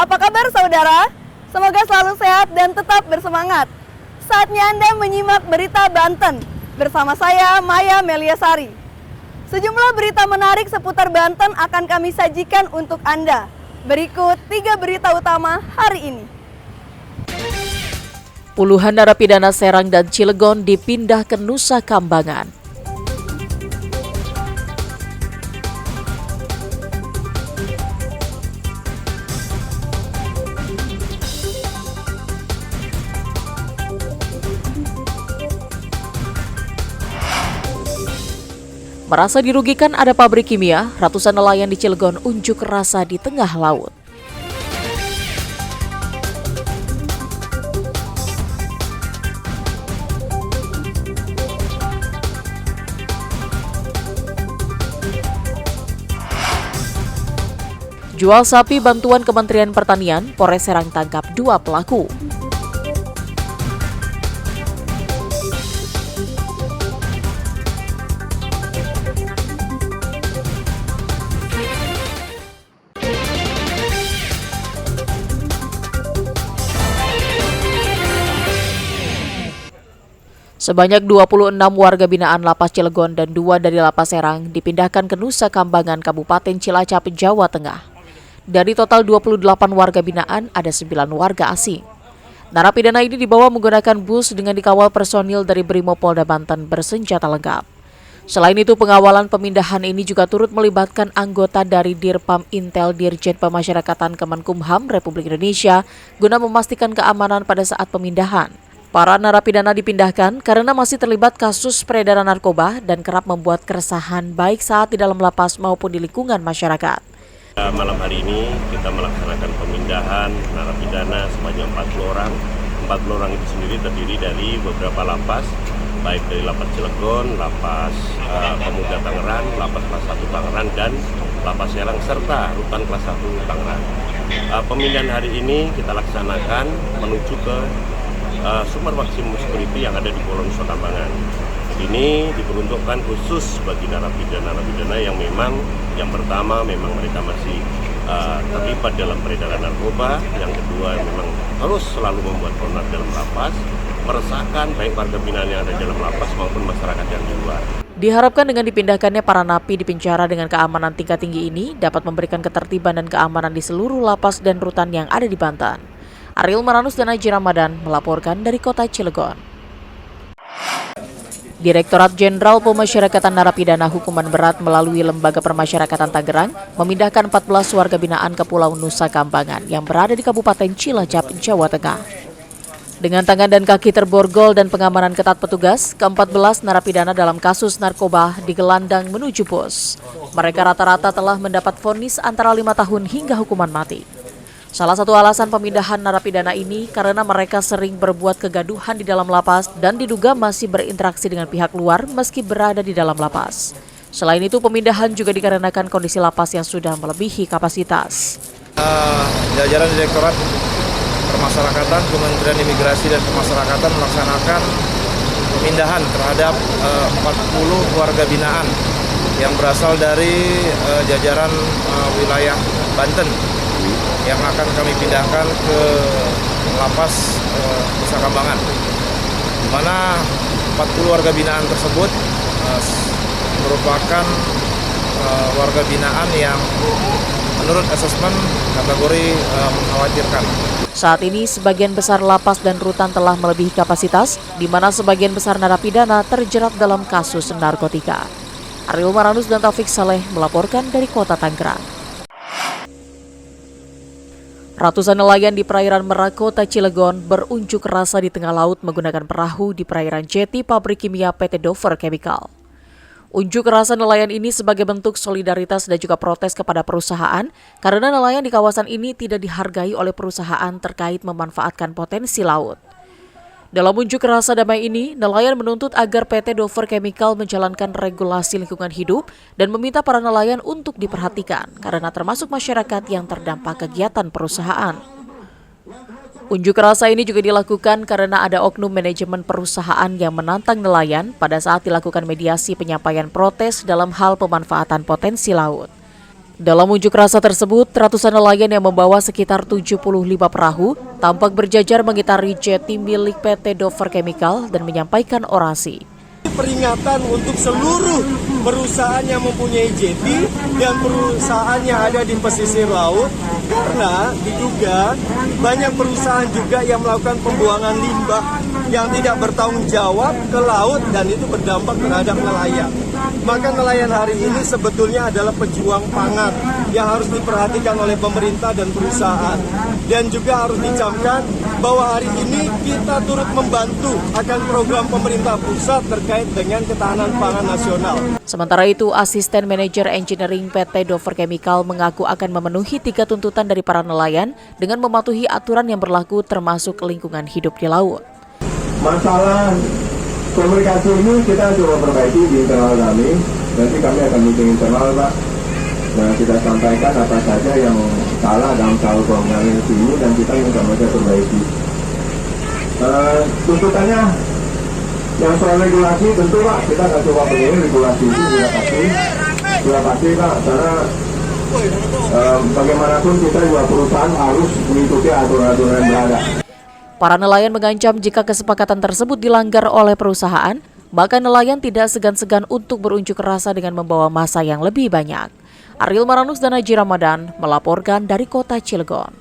Apa kabar saudara? Semoga selalu sehat dan tetap bersemangat. Saatnya Anda menyimak berita Banten bersama saya Maya Meliasari. Sejumlah berita menarik seputar Banten akan kami sajikan untuk Anda. Berikut 3 berita utama hari ini. Puluhan narapidana Serang dan Cilegon dipindah ke Nusa Kambangan. Merasa dirugikan ada pabrik kimia, ratusan nelayan di Cilegon unjuk rasa di tengah laut. Jual sapi bantuan Kementerian Pertanian, Polres Serang tangkap 2 pelaku. Sebanyak 26 warga binaan Lapas Cilegon dan 2 dari Lapas Serang dipindahkan ke Nusa Kambangan, Kabupaten Cilacap, Jawa Tengah. Dari total 28 warga binaan, ada 9 warga asing. Narapidana ini dibawa menggunakan bus dengan dikawal personil dari Brimopolda Banten bersenjata lengkap. Selain itu, pengawalan pemindahan ini juga turut melibatkan anggota dari Dirpam Intel Dirjen Pemasyarakatan Kemenkumham Republik Indonesia guna memastikan keamanan pada saat pemindahan. Para narapidana dipindahkan karena masih terlibat kasus peredaran narkoba dan kerap membuat keresahan baik saat di dalam lapas maupun di lingkungan masyarakat. Malam hari ini kita melaksanakan pemindahan narapidana sebanyak 40 orang. 40 orang itu sendiri terdiri dari beberapa lapas, baik dari Lapas Cilegon, Lapas Pemuda Tangerang, Lapas Kelas 1 Tangerang, dan Lapas Serang, serta Rutan Kelas 1 Tangerang. Pemindahan hari ini kita laksanakan menuju ke sumber maksimum security yang ada di Pulau Nusa Kambangan. Ini diperuntukkan khusus bagi narapidana yang memang yang pertama memang mereka masih terlibat dalam peredaran narkoba, yang kedua memang harus selalu membuat onar dalam lapas, meresahkan baik warga binaan yang ada di dalam lapas maupun masyarakat yang di luar. Diharapkan dengan dipindahkannya para napi di penjara dengan keamanan tingkat tinggi ini dapat memberikan ketertiban dan keamanan di seluruh lapas dan rutan yang ada di Banten. Ariel Maranus dan Haji Ramadan melaporkan dari kota Cilegon. Direktorat Jenderal Pemasyarakatan Narapidana Hukuman Berat melalui Lembaga Permasyarakatan Tangerang memindahkan 14 warga binaan ke Pulau Nusa Kambangan yang berada di Kabupaten Cilacap, Jawa Tengah. Dengan tangan dan kaki terborgol dan pengamanan ketat petugas, ke-14 narapidana dalam kasus narkoba digelandang menuju pos. Mereka rata-rata telah mendapat vonis antara 5 tahun hingga hukuman mati. Salah satu alasan pemindahan narapidana ini karena mereka sering berbuat kegaduhan di dalam lapas dan diduga masih berinteraksi dengan pihak luar meski berada di dalam lapas. Selain itu, pemindahan juga dikarenakan kondisi lapas yang sudah melebihi kapasitas. Jajaran Direktorat Permasyarakatan, Kementerian Imigrasi dan Pemasyarakatan melaksanakan pemindahan terhadap 40 warga binaan yang berasal dari jajaran wilayah Banten, yang akan kami pindahkan ke Lapas Nusa Kambangan, di mana 40 warga binaan tersebut merupakan warga binaan yang menurut asesmen kategori mengkhawatirkan. Saat ini sebagian besar lapas dan rutan telah melebihi kapasitas, di mana sebagian besar narapidana terjerat dalam kasus narkotika. Ariel Maranus dan Taufik Saleh melaporkan dari kota Tangerang. Ratusan nelayan di perairan Merak, Kota Cilegon berunjuk rasa di tengah laut menggunakan perahu di perairan jeti pabrik kimia PT Dover Chemical. Unjuk rasa nelayan ini sebagai bentuk solidaritas dan juga protes kepada perusahaan karena nelayan di kawasan ini tidak dihargai oleh perusahaan terkait memanfaatkan potensi laut. Dalam unjuk rasa damai ini, nelayan menuntut agar PT Dover Chemical menjalankan regulasi lingkungan hidup dan meminta para nelayan untuk diperhatikan karena termasuk masyarakat yang terdampak kegiatan perusahaan. Unjuk rasa ini juga dilakukan karena ada oknum manajemen perusahaan yang menantang nelayan pada saat dilakukan mediasi penyampaian protes dalam hal pemanfaatan potensi laut. Dalam unjuk rasa tersebut, ratusan nelayan yang membawa sekitar 75 perahu tampak berjajar mengitari jeti milik PT Dover Chemical dan menyampaikan orasi. Peringatan untuk seluruh perusahaan yang mempunyai jeti dan perusahaan yang ada di pesisir laut, karena diduga banyak perusahaan juga yang melakukan pembuangan limbah yang tidak bertanggung jawab ke laut dan itu berdampak terhadap nelayan. Maka nelayan hari ini sebetulnya adalah pejuang pangan yang harus diperhatikan oleh pemerintah dan perusahaan. Dan juga harus dicamkan bahwa hari ini kita turut membantu akan program pemerintah pusat terkait dengan ketahanan pangan nasional. Sementara itu, Asisten Manajer Engineering PT Dover Chemical mengaku akan memenuhi 3 tuntutan dari para nelayan dengan mematuhi aturan yang berlaku termasuk lingkungan hidup di laut. Masalah komunikasi ini kita coba perbaiki di internal kami. Nanti kami akan meeting internal, Pak. Nah, kita sampaikan apa saja yang salah dalam soal komunikasi ini dan kita minta mereka perbaiki. Tuntutannya yang soal regulasi tentu, Pak, kita akan coba penuhi regulasi itu sudah pasti, Pak, karena bagaimanapun kita juga perusahaan harus mengikuti aturan-aturan yang berada. Para nelayan mengancam jika kesepakatan tersebut dilanggar oleh perusahaan, maka nelayan tidak segan-segan untuk berunjuk rasa dengan membawa massa yang lebih banyak. Ariel Maranus dan Haji Ramadan melaporkan dari kota Cilegon.